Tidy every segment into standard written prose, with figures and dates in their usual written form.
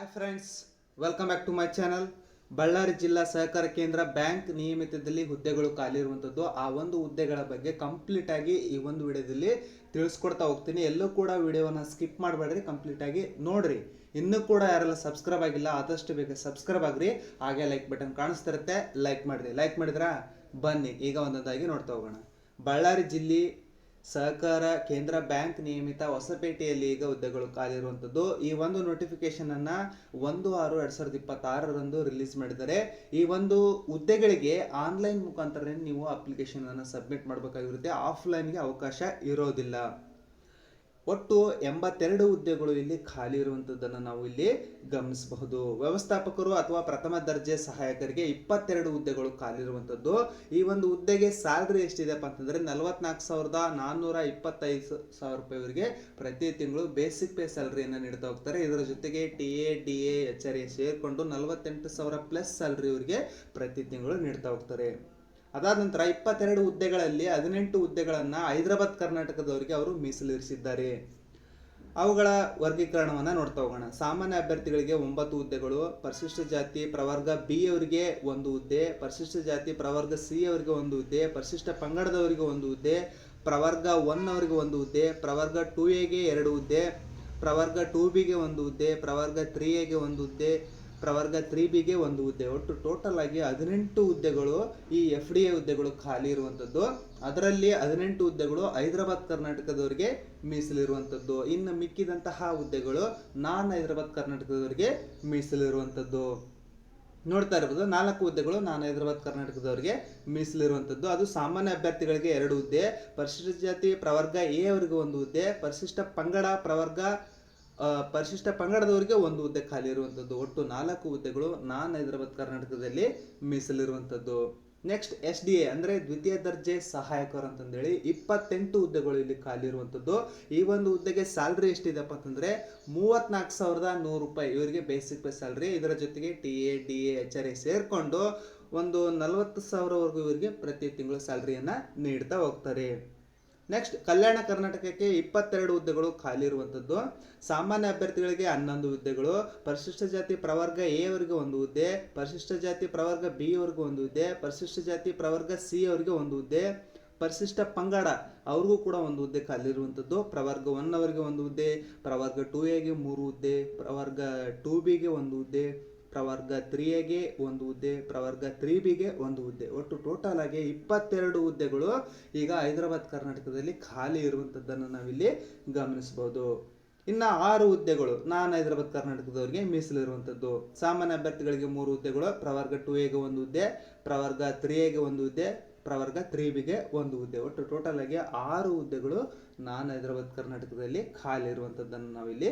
Hi friends, welcome back to my channel. Ballari ಜಿಲ್ಲಾ ಸಹಕಾರ ಕೇಂದ್ರ ಬ್ಯಾಂಕ್ ನಿಯಮಿತದಲ್ಲಿ ಹುದ್ದೆಗಳು ಖಾಲಿ ಇರುವಂಥದ್ದು. ಆ ಒಂದು ಹುದ್ದೆಗಳ ಬಗ್ಗೆ ಕಂಪ್ಲೀಟ್ ಆಗಿ ಈ ಒಂದು ವಿಡಿಯೋದಲ್ಲಿ ತಿಳಿಸ್ಕೊಡ್ತಾ ಹೋಗ್ತೀನಿ. ಎಲ್ಲೂ ಕೂಡ ವಿಡಿಯೋವನ್ನು ಸ್ಕಿಪ್ ಮಾಡಬೇಡ್ರಿ, ಕಂಪ್ಲೀಟ್ ಆಗಿ ನೋಡ್ರಿ. ಇನ್ನೂ ಕೂಡ ಯಾರೆಲ್ಲ ಸಬ್ಸ್ಕ್ರೈಬ್ ಆಗಿಲ್ಲ ಆದಷ್ಟು ಬೇಗ ಸಬ್ಸ್ಕ್ರೈಬ್ ಆಗ್ರಿ. ಹಾಗೆ ಲೈಕ್ ಬಟನ್ ಕಾಣಿಸ್ತಿರುತ್ತೆ, ಲೈಕ್ ಮಾಡಿರಿ. ಲೈಕ್ ಮಾಡಿದ್ರಾ? ಬನ್ನಿ ಈಗ ಒಂದೊಂದಾಗಿ ನೋಡ್ತಾ ಹೋಗೋಣ. ಬಳ್ಳಾರಿ ಜಿಲ್ಲೆ ಸಹಕಾರ ಕೇಂದ್ರ ಬ್ಯಾಂಕ್ ನಿಯಮಿತ ಹೊಸಪೇಟೆಯಲ್ಲಿ ಈಗ ಹುದ್ದೆಗಳು ಖಾಲಿ ಇರುವಂಥದ್ದು. ಈ ಒಂದು ನೋಟಿಫಿಕೇಶನ್ ಅನ್ನ 1/6/2026 ರಿಲೀಸ್ ಮಾಡಿದ್ದಾರೆ. ಈ ಒಂದು ಹುದ್ದೆಗಳಿಗೆ ಆನ್ಲೈನ್ ಮುಖಾಂತರ ನೀವು ಅಪ್ಲಿಕೇಶನ್ ಅನ್ನು ಸಬ್ಮಿಟ್ ಮಾಡಬೇಕಾಗಿರುತ್ತೆ. ಆಫ್ಲೈನ್ಗೆ ಅವಕಾಶ ಇರೋದಿಲ್ಲ. ಒಟ್ಟು 82 ಹುದ್ದೆಗಳು ಇಲ್ಲಿ ಖಾಲಿ ಇರುವಂಥದ್ದನ್ನು ನಾವು ಇಲ್ಲಿ ಗಮನಿಸಬಹುದು. ವ್ಯವಸ್ಥಾಪಕರು ಅಥವಾ ಪ್ರಥಮ ದರ್ಜೆ ಸಹಾಯಕರಿಗೆ 22 ಹುದ್ದೆಗಳು ಖಾಲಿ ಇರುವಂಥದ್ದು. ಈ ಒಂದು ಹುದ್ದೆಗೆ ಸ್ಯಾಲ್ರಿ ಎಷ್ಟಿದೆಪ್ಪ ಅಂತಂದ್ರೆ 44,425 ರೂಪಾಯಿವರೆಗೆ ಪ್ರತಿ ತಿಂಗಳು ಬೇಸಿಕ್ ಪೇ ಸ್ಯಾಲರಿಯನ್ನು ನೀಡ್ತಾ ಹೋಗ್ತಾರೆ. ಇದರ ಜೊತೆಗೆ TA, DA, HRA ಸೇರಿಕೊಂಡು 48,000 ಪ್ಲಸ್ ಸ್ಯಾಲರಿ ಅವರಿಗೆ ಪ್ರತಿ ತಿಂಗಳು ನೀಡ್ತಾ ಹೋಗ್ತಾರೆ. ಅದಾದ ನಂತರ 22 ಹುದ್ದೆಗಳಲ್ಲಿ 18 ಹುದ್ದೆಗಳನ್ನು ಹೈದರಾಬಾದ್ ಕರ್ನಾಟಕದವರಿಗೆ ಅವರು ಮೀಸಲಿರಿಸಿದ್ದಾರೆ. ಅವುಗಳ ವರ್ಗೀಕರಣವನ್ನು ನೋಡ್ತಾ ಹೋಗೋಣ. ಸಾಮಾನ್ಯ ಅಭ್ಯರ್ಥಿಗಳಿಗೆ 9 ಹುದ್ದೆಗಳು, ಪರಿಶಿಷ್ಟ ಜಾತಿ ಪ್ರವರ್ಗ B ಅವರಿಗೆ 1 ಹುದ್ದೆ, ಪರಿಶಿಷ್ಟ ಜಾತಿ ಪ್ರವರ್ಗ C ಅವರಿಗೆ 1 ಹುದ್ದೆ, ಪರಿಶಿಷ್ಟ ಪಂಗಡದವರಿಗೆ 1 ಹುದ್ದೆ, ಪ್ರವರ್ಗ 1 ಅವರಿಗೆ 1 ಹುದ್ದೆ, ಪ್ರವರ್ಗ 2Aಗೆ 2 ಹುದ್ದೆ, ಪ್ರವರ್ಗ 2Bಗೆ 1 ಹುದ್ದೆ, ಪ್ರವರ್ಗ 3Aಗೆ 1 ಹುದ್ದೆ, ಪ್ರವರ್ಗ 3Bಗೆ 1 ಹುದ್ದೆ. ಒಟ್ಟು ಟೋಟಲ್ ಆಗಿ 18 ಹುದ್ದೆಗಳು ಈ FDA ಹುದ್ದೆಗಳು ಖಾಲಿ ಇರುವಂಥದ್ದು. ಅದರಲ್ಲಿ 18 ಹುದ್ದೆಗಳು ಹೈದರಾಬಾದ್ ಕರ್ನಾಟಕದವರಿಗೆ ಮೀಸಲಿರುವಂಥದ್ದು. ಇನ್ನು ಮಿಕ್ಕಿದಂತಹ ಹುದ್ದೆಗಳು ನಾನ್ ಹೈದರಾಬಾದ್ ಕರ್ನಾಟಕದವರಿಗೆ ಮೀಸಲಿರುವಂಥದ್ದು. ನೋಡ್ತಾ ಇರ್ಬೋದು, 4 ಹುದ್ದೆಗಳು ನಾನ್ ಹೈದರಾಬಾದ್ ಕರ್ನಾಟಕದವರಿಗೆ ಮೀಸಲಿರುವಂಥದ್ದು. ಅದು ಸಾಮಾನ್ಯ ಅಭ್ಯರ್ಥಿಗಳಿಗೆ 2 ಹುದ್ದೆ, ಪರಿಶಿಷ್ಟ ಜಾತಿ ಪ್ರವರ್ಗ A ಅವರಿಗೆ 1 ಹುದ್ದೆ, ಪರಿಶಿಷ್ಟ ಪಂಗಡದವರಿಗೆ 1 ಹುದ್ದೆ ಖಾಲಿ ಇರುವಂಥದ್ದು. ಒಟ್ಟು 4 ಹುದ್ದೆಗಳು ನಾನ್ ಹೈದರಾಬಾದ್ ಕರ್ನಾಟಕದಲ್ಲಿ ಮೀಸಲಿರುವಂಥದ್ದು. ನೆಕ್ಸ್ಟ್ SDA ಅಂದ್ರೆ ದ್ವಿತೀಯ ದರ್ಜೆ ಸಹಾಯಕರು ಅಂತಂದೇಳಿ 28 ಹುದ್ದೆಗಳು ಇಲ್ಲಿ ಖಾಲಿ ಇರುವಂಥದ್ದು. ಈ ಒಂದು ಹುದ್ದೆಗೆ ಸ್ಯಾಲ್ರಿ ಎಷ್ಟಿದೆಪ್ಪ ಅಂತಂದ್ರೆ 34,100 ರೂಪಾಯಿ ಇವರಿಗೆ ಬೇಸಿಕ್ ಪೇ ಸ್ಯಾಲ್ರಿ. ಇದರ ಜೊತೆಗೆ TA, DA, HRA ಸೇರ್ಕೊಂಡು ಒಂದು 40,000ವರೆಗೂ ಇವರಿಗೆ ಪ್ರತಿ ತಿಂಗಳು ಸ್ಯಾಲ್ರಿಯನ್ನ ನೀಡ್ತಾ ಹೋಗ್ತಾರೆ. ನೆಕ್ಸ್ಟ್ ಕಲ್ಯಾಣ ಕರ್ನಾಟಕಕ್ಕೆ 22 ಹುದ್ದೆಗಳು ಖಾಲಿ ಇರುವಂಥದ್ದು. ಸಾಮಾನ್ಯ ಅಭ್ಯರ್ಥಿಗಳಿಗೆ 11 ಹುದ್ದೆಗಳು, ಪರಿಶಿಷ್ಟ ಜಾತಿ ಪ್ರವರ್ಗ A ಅವರಿಗೆ 1 ಹುದ್ದೆ, ಪರಿಶಿಷ್ಟ ಜಾತಿ ಪ್ರವರ್ಗ B ಅವರಿಗೆ 1 ಹುದ್ದೆ, ಪರಿಶಿಷ್ಟ ಜಾತಿ ಪ್ರವರ್ಗ C ಅವರಿಗೆ 1 ಹುದ್ದೆ, ಪರಿಶಿಷ್ಟ ಪಂಗಡ ಅವ್ರಿಗೂ ಕೂಡ 1 ಹುದ್ದೆ ಖಾಲಿ ಇರುವಂಥದ್ದು. ಪ್ರವರ್ಗ 1 ಅವರಿಗೆ 1 ಹುದ್ದೆ, ಪ್ರವರ್ಗ 2Aಗೆ 3 ಹುದ್ದೆ, ಪ್ರವರ್ಗ 2Bಗೆ 1 ಹುದ್ದೆ, ಪ್ರವರ್ಗ 3Aಗೆ 1 ಹುದ್ದೆ, ಪ್ರವರ್ಗ 3Bಗೆ 1 ಹುದ್ದೆ. ಒಟ್ಟು ಟೋಟಲ್ ಆಗಿ 22 ಹುದ್ದೆಗಳು ಈಗ ಹೈದರಾಬಾದ್ ಕರ್ನಾಟಕದಲ್ಲಿ ಖಾಲಿ ಇರುವಂಥದ್ದನ್ನು ನಾವಿಲ್ಲಿ ಗಮನಿಸಬಹುದು. ಇನ್ನು 6 ಹುದ್ದೆಗಳು ನಾನ್ ಹೈದರಾಬಾದ್ ಕರ್ನಾಟಕದವರಿಗೆ ಮೀಸಲಿರುವಂಥದ್ದು. ಸಾಮಾನ್ಯ ಅಭ್ಯರ್ಥಿಗಳಿಗೆ 3 ಹುದ್ದೆಗಳು, ಪ್ರವರ್ಗ 2Aಗೆ 1 ಹುದ್ದೆ, ಪ್ರವರ್ಗ 3Aಗೆ 1 ಹುದ್ದೆ, ಪ್ರವರ್ಗ 3Bಗೆ 1 ಹುದ್ದೆ. ಒಟ್ಟು ಟೋಟಲ್ ಆಗಿ 6 ಹುದ್ದೆಗಳು ನಾನ್ ಹೈದರಾಬಾದ್ ಕರ್ನಾಟಕದಲ್ಲಿ ಖಾಲಿ ಇರುವಂಥದ್ದನ್ನು ನಾವಿಲ್ಲಿ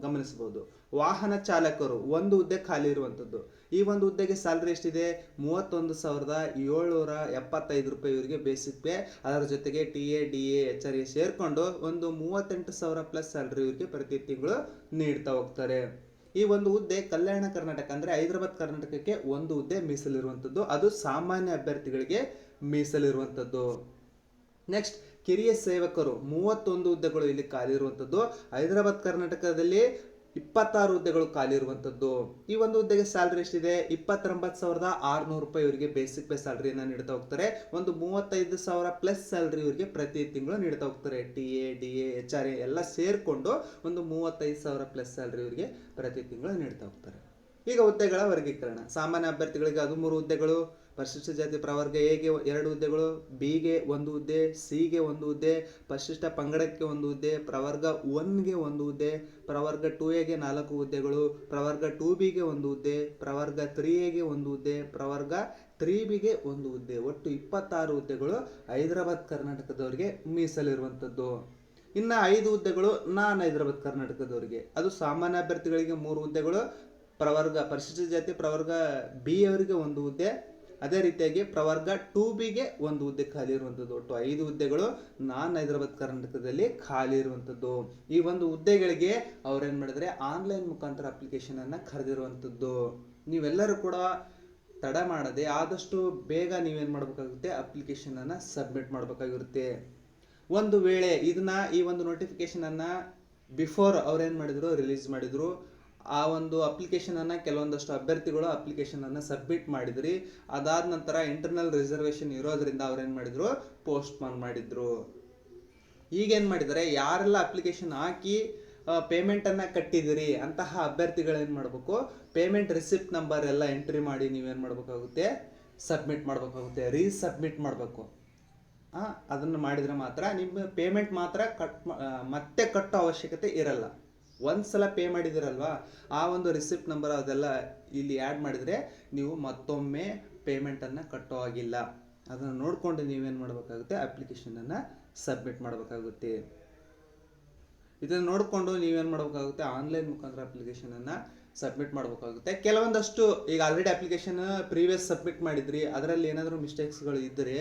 ಗಮನಿಸಬಹುದು. ವಾಹನ ಚಾಲಕರು 1 ಹುದ್ದೆ ಖಾಲಿ ಇರುವಂಥದ್ದು. ಈ ಒಂದು ಹುದ್ದೆಗೆ ಸ್ಯಾಲ್ರಿ ಎಷ್ಟಿದೆ? 31,775 ರೂಪಾಯಿ ಇವರಿಗೆ ಬೇಸಿಕ್ ಪೇ. ಅದರ ಜೊತೆಗೆ TA, DA, HRA ಸೇರ್ಕೊಂಡು ಒಂದು 38,000 ಪ್ಲಸ್ ಸ್ಯಾಲ್ರಿ ಇವರಿಗೆ ಪ್ರತಿ ತಿಂಗಳು ನೀಡ್ತಾ ಹೋಗ್ತಾರೆ. ಈ ಒಂದು ಹುದ್ದೆ ಕಲ್ಯಾಣ ಕರ್ನಾಟಕ ಅಂದ್ರೆ ಹೈದರಾಬಾದ್ ಕರ್ನಾಟಕಕ್ಕೆ 1 ಹುದ್ದೆ ಮೀಸಲಿರುವಂಥದ್ದು. ಅದು ಸಾಮಾನ್ಯ ಅಭ್ಯರ್ಥಿಗಳಿಗೆ ಮೀಸಲಿರುವಂಥದ್ದು. ನೆಕ್ಸ್ಟ್ ಕಿರಿಯ ಸೇವಕರು 31 ಹುದ್ದೆಗಳು ಇಲ್ಲಿ ಖಾಲಿ ಇರುವಂಥದ್ದು. ಹೈದರಾಬಾದ್ ಕರ್ನಾಟಕದಲ್ಲಿ 26 ಹುದ್ದೆಗಳು ಖಾಲಿ ಇರುವಂಥದ್ದು. ಈ ಒಂದು ಹುದ್ದೆಗೆ ಸ್ಯಾಲ್ರಿ ಎಷ್ಟಿದೆ? 29,600 ರೂಪಾಯಿ ಇವರಿಗೆ ಬೇಸಿಕ್ ಪೇ ಸ್ಯಾಲ್ರಿಯನ್ನು ನೀಡ್ತಾ ಹೋಗ್ತಾರೆ. ಒಂದು 35,000 ಪ್ಲಸ್ ಸ್ಯಾಲ್ರಿ ಇವರಿಗೆ ಪ್ರತಿ ತಿಂಗಳು ನೀಡ್ತಾ ಹೋಗ್ತಾರೆ. TA, DA, HRA ಎಲ್ಲ ಸೇರಿಕೊಂಡು ಒಂದು 35,000 ಪ್ಲಸ್ ಸ್ಯಾಲ್ರಿ ಇವರಿಗೆ ಪ್ರತಿ ತಿಂಗಳು ನೀಡ್ತಾ ಹೋಗ್ತಾರೆ. ಈಗ ಹುದ್ದೆಗಳ ವರ್ಗೀಕರಣ. ಸಾಮಾನ್ಯ ಅಭ್ಯರ್ಥಿಗಳಿಗೆ 13 ಹುದ್ದೆಗಳು, ಪರಿಶಿಷ್ಟ ಜಾತಿ ಪ್ರವರ್ಗ Aಗೆ 2 ಹುದ್ದೆಗಳು, Bಗೆ 1 ಹುದ್ದೆ, Cಗೆ 1 ಹುದ್ದೆ, ಪರಿಶಿಷ್ಟ ಪಂಗಡಕ್ಕೆ 1 ಹುದ್ದೆ, ಪ್ರವರ್ಗ 1ಗೆ 1 ಹುದ್ದೆ, ಪ್ರವರ್ಗ 2Aಗೆ 4 ಹುದ್ದೆಗಳು, ಪ್ರವರ್ಗ 2Bಗೆ 1 ಹುದ್ದೆ, ಪ್ರವರ್ಗ 3Aಗೆ 1 ಹುದ್ದೆ, ಪ್ರವರ್ಗ 3Bಗೆ 1 ಹುದ್ದೆ. ಒಟ್ಟು 26 ಹುದ್ದೆಗಳು ಹೈದರಾಬಾದ್ ಕರ್ನಾಟಕದವರಿಗೆ ಮೀಸಲಿರುವಂಥದ್ದು. ಇನ್ನು 5 ಹುದ್ದೆಗಳು ನಾನ್ ಹೈದರಾಬಾದ್ ಕರ್ನಾಟಕದವರಿಗೆ. ಅದು ಸಾಮಾನ್ಯ ಅಭ್ಯರ್ಥಿಗಳಿಗೆ 3 ಹುದ್ದೆಗಳು, ಪರಿಶಿಷ್ಟ ಜಾತಿ ಪ್ರವರ್ಗ B ಅವರಿಗೆ 1 ಹುದ್ದೆ, ಅದೇ ರೀತಿಯಾಗಿ ಪ್ರವರ್ಗ 2Bಗೆ 1 ಹುದ್ದೆ ಖಾಲಿ ಇರುವಂಥದ್ದು. ಒಟ್ಟು 5 ಹುದ್ದೆಗಳು ನಾನ್ ಹೈದರಾಬಾದ್ ಕರ್ನಾಟಕದಲ್ಲಿ ಖಾಲಿ ಇರುವಂಥದ್ದು. ಈ ಒಂದು ಹುದ್ದೆಗಳಿಗೆ ಅವ್ರೇನ್ ಮಾಡಿದ್ರೆ ಆನ್ಲೈನ್ ಮುಖಾಂತರ ಅಪ್ಲಿಕೇಶನ್ ಅನ್ನ ಕರೆದಿರುವಂಥದ್ದು. ನೀವೆಲ್ಲರೂ ಕೂಡ ತಡ ಮಾಡದೆ ಆದಷ್ಟು ಬೇಗ ನೀವೇನ್ ಮಾಡಬೇಕಾಗುತ್ತೆ, ಅಪ್ಲಿಕೇಶನ್ ಅನ್ನ ಸಬ್ಮಿಟ್ ಮಾಡಬೇಕಾಗಿರುತ್ತೆ. ಒಂದು ವೇಳೆ ಈ ಒಂದು ನೋಟಿಫಿಕೇಶನ್ ಅನ್ನ ಬಿಫೋರ್ ಅವ್ರೇನ್ ಮಾಡಿದ್ರು ರಿಲೀಸ್ ಮಾಡಿದ್ರು, ಆ ಒಂದು ಅಪ್ಲಿಕೇಶನನ್ನು ಕೆಲವೊಂದಷ್ಟು ಅಭ್ಯರ್ಥಿಗಳು ಅಪ್ಲಿಕೇಶನನ್ನು ಸಬ್ಮಿಟ್ ಮಾಡಿದ್ರಿ. ಅದಾದ ನಂತರ ಇಂಟರ್ನಲ್ ರಿಸರ್ವೇಷನ್ ಇರೋದ್ರಿಂದ ಅವ್ರೇನು ಮಾಡಿದರು, ಪೋಸ್ಟ್ಪೋನ್ ಮಾಡಿದರು. ಈಗೇನು ಮಾಡಿದ್ದಾರೆ, ಯಾರೆಲ್ಲ ಅಪ್ಲಿಕೇಶನ್ ಹಾಕಿ ಪೇಮೆಂಟನ್ನು ಕಟ್ಟಿದಿರಿ ಅಂತಹ ಅಭ್ಯರ್ಥಿಗಳೇನು ಮಾಡಬೇಕು, ಪೇಮೆಂಟ್ ರಿಸಿಪ್ಟ್ ನಂಬರ್ ಎಲ್ಲ ಎಂಟ್ರಿ ಮಾಡಿ ನೀವೇನು ಮಾಡಬೇಕಾಗುತ್ತೆ, ಸಬ್ಮಿಟ್ ಮಾಡಬೇಕಾಗುತ್ತೆ, ರೀಸಬ್ಮಿಟ್ ಮಾಡಬೇಕು. ಅದನ್ನು ಮಾಡಿದರೆ ಮಾತ್ರ ನಿಮ್ಮ ಪೇಮೆಂಟ್ ಮಾತ್ರ ಮತ್ತೆ ಕಟ್ಟೋ ಅವಶ್ಯಕತೆ ಇರಲ್ಲ. ಒಂದು ಸಲ ಪೇ ಮಾಡಿದಿರಲ್ವಾ, ಆ ಒಂದು ರಿಸಿಪ್ಟ್ ನಂಬರ್ ಅದೆಲ್ಲ ಇಲ್ಲಿ ಆ್ಯಡ್ ಮಾಡಿದರೆ ನೀವು ಮತ್ತೊಮ್ಮೆ ಪೇಮೆಂಟನ್ನು ಕಟ್ಟೋ ಆಗಿಲ್ಲ. ಅದನ್ನು ನೋಡಿಕೊಂಡು ನೀವೇನು ಮಾಡಬೇಕಾಗುತ್ತೆ, ಅಪ್ಲಿಕೇಶನನ್ನು ಸಬ್ಮಿಟ್ ಮಾಡಬೇಕಾಗುತ್ತೆ. ಇದನ್ನು ನೋಡಿಕೊಂಡು ನೀವೇನು ಮಾಡಬೇಕಾಗುತ್ತೆ, ಆನ್ಲೈನ್ ಮುಖಾಂತರ ಅಪ್ಲಿಕೇಶನನ್ನು ಸಬ್ಮಿಟ್ ಮಾಡಬೇಕಾಗುತ್ತೆ. ಕೆಲವೊಂದಷ್ಟು ಈಗ ಆಲ್ರೆಡಿ ಅಪ್ಲಿಕೇಶನ್ ಪ್ರೀವಿಯಸ್ ಸಬ್ಮಿಟ್ ಮಾಡಿದ್ರಿ, ಅದರಲ್ಲಿ ಏನಾದರೂ ಮಿಸ್ಟೇಕ್ಸ್ಗಳು ಇದ್ದರೆ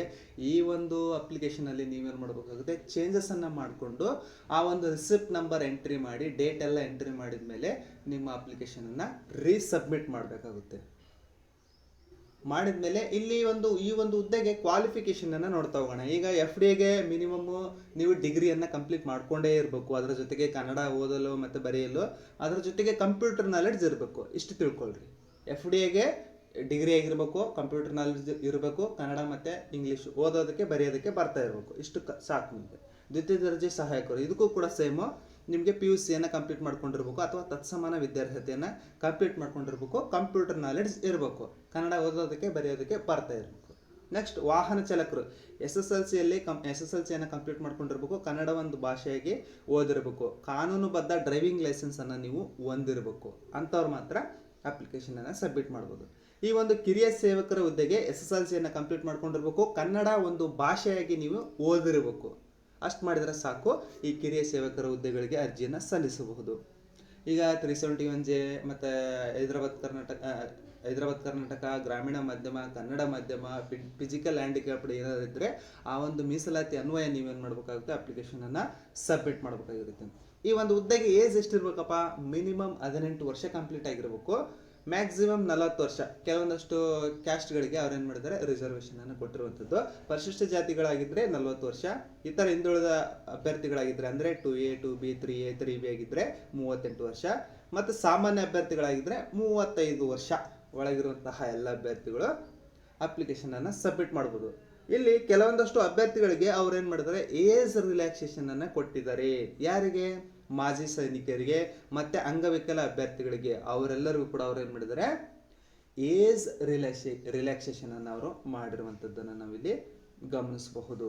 ಈ ಒಂದು ಅಪ್ಲಿಕೇಶನಲ್ಲಿ ನೀವೇನು ಮಾಡಬೇಕಾಗುತ್ತೆ, ಚೇಂಜಸನ್ನು ಮಾಡಿಕೊಂಡು ಆ ಒಂದು ರಿಸಿಪ್ಟ್ ನಂಬರ್ ಎಂಟ್ರಿ ಮಾಡಿ, ಡೇಟ್ ಎಲ್ಲ ಎಂಟ್ರಿ ಮಾಡಿದ ಮೇಲೆ ನಿಮ್ಮ ಅಪ್ಲಿಕೇಶನನ್ನು ರೀಸಬ್ಮಿಟ್ ಮಾಡಬೇಕಾಗುತ್ತೆ. ಮಾಡಿದ ಮೇಲೆ ಇಲ್ಲಿ ಈ ಒಂದು ಹುದ್ದೆಗೆ ಕ್ವಾಲಿಫಿಕೇಷನನ್ನು ನೋಡ್ತಾ ಹೋಗೋಣ. ಈಗ FDAಗೆ ಮಿನಿಮಮ್ಮು ನೀವು ಡಿಗ್ರಿಯನ್ನು ಕಂಪ್ಲೀಟ್ ಮಾಡ್ಕೊಂಡೇ ಇರಬೇಕು. ಅದರ ಜೊತೆಗೆ ಕನ್ನಡ ಓದಲು ಮತ್ತು ಬರೆಯಲು, ಅದರ ಜೊತೆಗೆ ಕಂಪ್ಯೂಟರ್ ನಾಲೆಡ್ಜ್ ಇರಬೇಕು. ಇಷ್ಟು ತಿಳ್ಕೊಳ್ರಿ. FDAಗೆ ಡಿಗ್ರಿ ಆಗಿರಬೇಕು, ಕಂಪ್ಯೂಟರ್ ನಾಲೆಡ್ಜ್ ಇರಬೇಕು, ಕನ್ನಡ ಮತ್ತು ಇಂಗ್ಲೀಷ್ ಓದೋದಕ್ಕೆ ಬರೆಯೋದಕ್ಕೆ ಬರ್ತಾ ಇರಬೇಕು. ಇಷ್ಟು ಸಾಕು ನಿಮಗೆ. ದ್ವಿತೀಯ ದರ್ಜೆ ಸಹಾಯಕರು ಇದಕ್ಕೂ ಕೂಡ ಸೇಮು, ನಿಮಗೆ PUCಯನ್ನು ಕಂಪ್ಲೀಟ್ ಮಾಡ್ಕೊಂಡಿರ್ಬೇಕು ಅಥವಾ ತತ್ಸಮಾನ ವಿದ್ಯಾರ್ಹತೆಯನ್ನು ಕಂಪ್ಲೀಟ್ ಮಾಡ್ಕೊಂಡಿರ್ಬೇಕು, ಕಂಪ್ಯೂಟರ್ ನಾಲೆಡ್ಜ್ ಇರಬೇಕು, ಕನ್ನಡ ಓದೋದಕ್ಕೆ ಬರೆಯೋದಕ್ಕೆ ಬರ್ತಾ ಇರಬೇಕು. ನೆಕ್ಸ್ಟ್ ವಾಹನ ಚಾಲಕರು SSLCಯನ್ನು ಕಂಪ್ಲೀಟ್ ಮಾಡ್ಕೊಂಡಿರ್ಬೇಕು, ಕನ್ನಡ ಒಂದು ಭಾಷೆಯಾಗಿ ಓದಿರಬೇಕು, ಕಾನೂನುಬದ್ಧ ಡ್ರೈವಿಂಗ್ ಲೈಸೆನ್ಸನ್ನು ನೀವು ಹೊಂದಿರಬೇಕು. ಅಂಥವ್ರು ಮಾತ್ರ ಅಪ್ಲಿಕೇಶನನ್ನು ಸಬ್ಮಿಟ್ ಮಾಡ್ಬೋದು. ಈ ಒಂದು ಕಿರಿಯ ಸೇವಕರ ಹುದ್ದೆಗೆ SSLCಯನ್ನು ಕಂಪ್ಲೀಟ್ ಮಾಡ್ಕೊಂಡಿರ್ಬೇಕು, ಕನ್ನಡ ಒಂದು ಭಾಷೆಯಾಗಿ ನೀವು ಓದಿರಬೇಕು. ಅಷ್ಟು ಮಾಡಿದರೆ ಸಾಕು, ಈ ಕಿರಿಯ ಸೇವಕರ ಹುದ್ದೆಗಳಿಗೆ ಅರ್ಜಿಯನ್ನು ಸಲ್ಲಿಸಬಹುದು. ಈಗ 371J ಮತ್ತು ಹೈದರಾಬಾದ್ ಕರ್ನಾಟಕ ಗ್ರಾಮೀಣ ಮಾಧ್ಯಮ, ಕನ್ನಡ ಮಾಧ್ಯಮ, ಫಿಸಿಕಲ್ ಹ್ಯಾಂಡಿಕ್ಯಾಪ್ಡ್ ಏನಾದ್ರು ಇದ್ದರೆ ಆ ಒಂದು ಮೀಸಲಾತಿ ಅನ್ವಯ ನೀವೇನು ಮಾಡಬೇಕಾಗುತ್ತೆ, ಅಪ್ಲಿಕೇಶನನ್ನು ಸಬ್ಮಿಟ್ ಮಾಡಬೇಕಾಗಿರುತ್ತೆ. ಈ ಒಂದು ಹುದ್ದೆಗೆ ಏಜ್ ಎಷ್ಟಿರ್ಬೇಕಪ್ಪ, ಮಿನಿಮಮ್ 18 ವರ್ಷ ಕಂಪ್ಲೀಟ್ ಆಗಿರಬೇಕು, ಮ್ಯಾಕ್ಸಿಮಮ್ 40 ವರ್ಷ. ಕೆಲವೊಂದಷ್ಟು ಕ್ಯಾಸ್ಟ್ಗಳಿಗೆ ಅವ್ರೇನು ಮಾಡಿದ್ದಾರೆ, ರಿಸರ್ವೇಷನನ್ನು ಕೊಟ್ಟಿರುವಂಥದ್ದು. ಪರಿಶಿಷ್ಟ ಜಾತಿಗಳಾಗಿದ್ದರೆ 40 ವರ್ಷ, ಇತರ ಹಿಂದುಳಿದ ಅಭ್ಯರ್ಥಿಗಳಾಗಿದ್ದರೆ ಅಂದರೆ 2A 2B 3A 3B ಆಗಿದ್ದರೆ 38 ವರ್ಷ, ಮತ್ತು ಸಾಮಾನ್ಯ ಅಭ್ಯರ್ಥಿಗಳಾಗಿದ್ದರೆ 35 ವರ್ಷ ಒಳಗಿರುವಂತಹ ಎಲ್ಲ ಅಭ್ಯರ್ಥಿಗಳು ಅಪ್ಲಿಕೇಶನನ್ನು ಸಬ್ಮಿಟ್ ಮಾಡ್ಬೋದು. ಇಲ್ಲಿ ಕೆಲವೊಂದಷ್ಟು ಅಭ್ಯರ್ಥಿಗಳಿಗೆ ಅವ್ರೇನು ಮಾಡಿದ್ದಾರೆ, ಏಜ್ ರಿಲ್ಯಾಕ್ಸೇಷನನ್ನು ಕೊಟ್ಟಿದ್ದಾರೆ. ಯಾರಿಗೆ, ಮಾಜಿ ಸೈನಿಕರಿಗೆ ಮತ್ತು ಅಂಗವಿಕಲ ಅಭ್ಯರ್ಥಿಗಳಿಗೆ, ಅವರೆಲ್ಲರಿಗೂ ಕೂಡ ಅವ್ರೇನು ಮಾಡಿದ್ದಾರೆ, ಏಜ್ ರಿಲ್ಯಾಕ್ಸೇಷನನ್ನು ಅವರು ಮಾಡಿರುವಂಥದ್ದನ್ನು ನಾವಿಲ್ಲಿ ಗಮನಿಸಬಹುದು.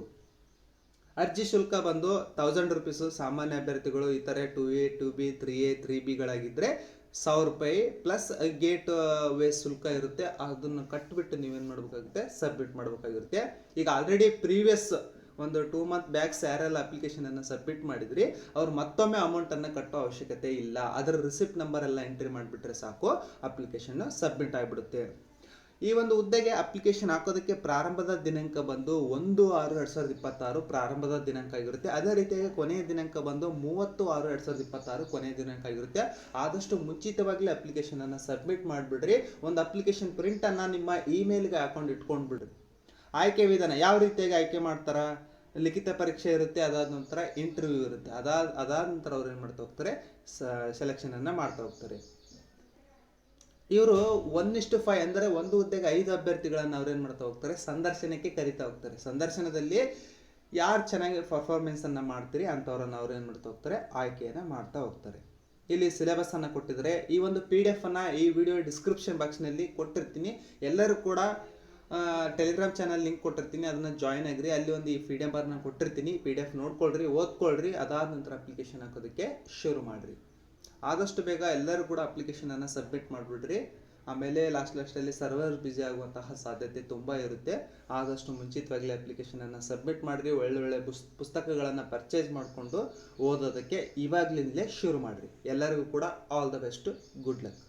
ಅರ್ಜಿ ಶುಲ್ಕ ಬಂದು 1000 ರೂಪೀಸು. ಸಾಮಾನ್ಯ ಅಭ್ಯರ್ಥಿಗಳು ಇತರೆ 2A 2B 3A 3B $1000 plus gate way ಶುಲ್ಕ ಇರುತ್ತೆ. ಅದನ್ನು ಕಟ್ಟಿಬಿಟ್ಟು ನೀವೇನು ಮಾಡಬೇಕಾಗುತ್ತೆ, ಸಬ್ಮಿಟ್ ಮಾಡಬೇಕಾಗಿರುತ್ತೆ. ಈಗ ಆಲ್ರೆಡಿ ಪ್ರೀವಿಯಸ್ ಒಂದು 2 ಮಂತ್ ಬ್ಯಾಕ್ಸ್ ಯಾರೆಲ್ಲ ಅಪ್ಲಿಕೇಶನನ್ನು ಸಬ್ಮಿಟ್ ಮಾಡಿದ್ರಿ ಅವ್ರು ಮತ್ತೊಮ್ಮೆ ಅಮೌಂಟನ್ನು ಕಟ್ಟೋ ಅವಶ್ಯಕತೆ ಇಲ್ಲ. ಅದರ ರಿಸಿಪ್ಟ್ ನಂಬರ್ ಎಲ್ಲ ಎಂಟ್ರಿ ಮಾಡಿಬಿಟ್ರೆ ಸಾಕು, ಅಪ್ಲಿಕೇಶನ್ ಸಬ್ಮಿಟ್ ಆಗಿಬಿಡುತ್ತೆ. ಈ ಒಂದು ಹುದ್ದೆಗೆ ಅಪ್ಲಿಕೇಶನ್ ಹಾಕೋದಕ್ಕೆ ಪ್ರಾರಂಭದ ದಿನಾಂಕ ಬಂದು 1/6/2026 ಪ್ರಾರಂಭದ ದಿನಾಂಕ ಆಗಿರುತ್ತೆ. ಅದೇ ರೀತಿಯಾಗಿ ಕೊನೆಯ ದಿನಾಂಕ ಬಂದು 30/6/2026 ಕೊನೆಯ ದಿನಾಂಕ ಆಗಿರುತ್ತೆ. ಆದಷ್ಟು ಮುಂಚಿತವಾಗಲೇ ಅಪ್ಲಿಕೇಶನನ್ನು ಸಬ್ಮಿಟ್ ಮಾಡಿಬಿಡ್ರಿ. ಒಂದು ಅಪ್ಲಿಕೇಶನ್ ಪ್ರಿಂಟನ್ನು ನಿಮ್ಮ ಇಮೇಲ್ಗೆ ಹಾಕೊಂಡು ಇಟ್ಕೊಂಡು ಬಿಡ್ರಿ. ಆಯ್ಕೆ ವಿಧಾನ ಯಾವ ರೀತಿಯಾಗಿ ಆಯ್ಕೆ ಮಾಡ್ತಾರ, ಲಿಖಿತ ಪರೀಕ್ಷೆ ಇರುತ್ತೆ, ಅದಾದ ನಂತರ ಇಂಟರ್ವ್ಯೂ ಇರುತ್ತೆ, ಅದಾದ ನಂತರ ಅವ್ರು ಏನು ಮಾಡ್ತಾ ಹೋಗ್ತಾರೆ, ಸೆಲೆಕ್ಷನನ್ನು ಮಾಡ್ತಾ ಹೋಗ್ತಾರೆ. ಇವರು 1:5 ಅಂದರೆ ಒಂದು ಹುದ್ದೆಗೆ 5 ಅಭ್ಯರ್ಥಿಗಳನ್ನು ಅವ್ರೇನು ಮಾಡ್ತಾ ಹೋಗ್ತಾರೆ, ಸಂದರ್ಶನಕ್ಕೆ ಕರಿತಾ ಹೋಗ್ತಾರೆ. ಸಂದರ್ಶನದಲ್ಲಿ ಯಾರು ಚೆನ್ನಾಗಿ ಪರ್ಫಾರ್ಮೆನ್ಸನ್ನು ಮಾಡ್ತೀರಿ ಅಂಥವ್ರನ್ನು ಅವ್ರೇನು ಮಾಡ್ತಾ ಹೋಗ್ತಾರೆ, ಆಯ್ಕೆಯನ್ನು ಮಾಡ್ತಾ ಹೋಗ್ತಾರೆ. ಇಲ್ಲಿ ಸಿಲೆಬಸ್ಸನ್ನು ಕೊಟ್ಟಿದ್ದಾರೆ. ಈ ಒಂದು PDF ಅನ್ನು ಈ ವಿಡಿಯೋ ಡಿಸ್ಕ್ರಿಪ್ಷನ್ ಬಾಕ್ಸ್ನಲ್ಲಿ ಕೊಟ್ಟಿರ್ತೀನಿ. ಎಲ್ಲರೂ ಕೂಡ ಟೆಲಿಗ್ರಾಮ್ ಚಾನಲ್ ಲಿಂಕ್ ಕೊಟ್ಟಿರ್ತೀನಿ, ಅದನ್ನು ಜಾಯ್ನ್ ಆಗಿರಿ. ಅಲ್ಲಿ ಒಂದು ಈ PDF ಕೊಟ್ಟಿರ್ತೀನಿ, PDF ನೋಡ್ಕೊಳ್ರಿ, ಓದ್ಕೊಳ್ರಿ. ಅದಾದ ನಂತರ ಅಪ್ಲಿಕೇಶನ್ ಹಾಕೋದಕ್ಕೆ ಶುರು ಮಾಡಿರಿ. ಆದಷ್ಟು ಬೇಗ ಎಲ್ಲರೂ ಕೂಡ ಅಪ್ಲಿಕೇಶನನ್ನು ಸಬ್ಮಿಟ್ ಮಾಡಿಬಿಡ್ರಿ. ಆಮೇಲೆ ಲಾಸ್ಟಲ್ಲಿ ಸರ್ವರ್ ಬ್ಯುಸಿ ಆಗುವಂತಹ ಸಾಧ್ಯತೆ ತುಂಬ ಇರುತ್ತೆ. ಆದಷ್ಟು ಮುಂಚಿತವಾಗಲೇ ಅಪ್ಲಿಕೇಶನನ್ನು ಸಬ್ಮಿಟ್ ಮಾಡಿರಿ. ಒಳ್ಳೊಳ್ಳೆ ಪುಸ್ತಕಗಳನ್ನು ಪರ್ಚೇಸ್ ಮಾಡಿಕೊಂಡು ಓದೋದಕ್ಕೆ ಇವಾಗಲಿಂದಲೇ ಶುರು ಮಾಡಿರಿ. ಎಲ್ಲರಿಗೂ ಕೂಡ all the best, good luck.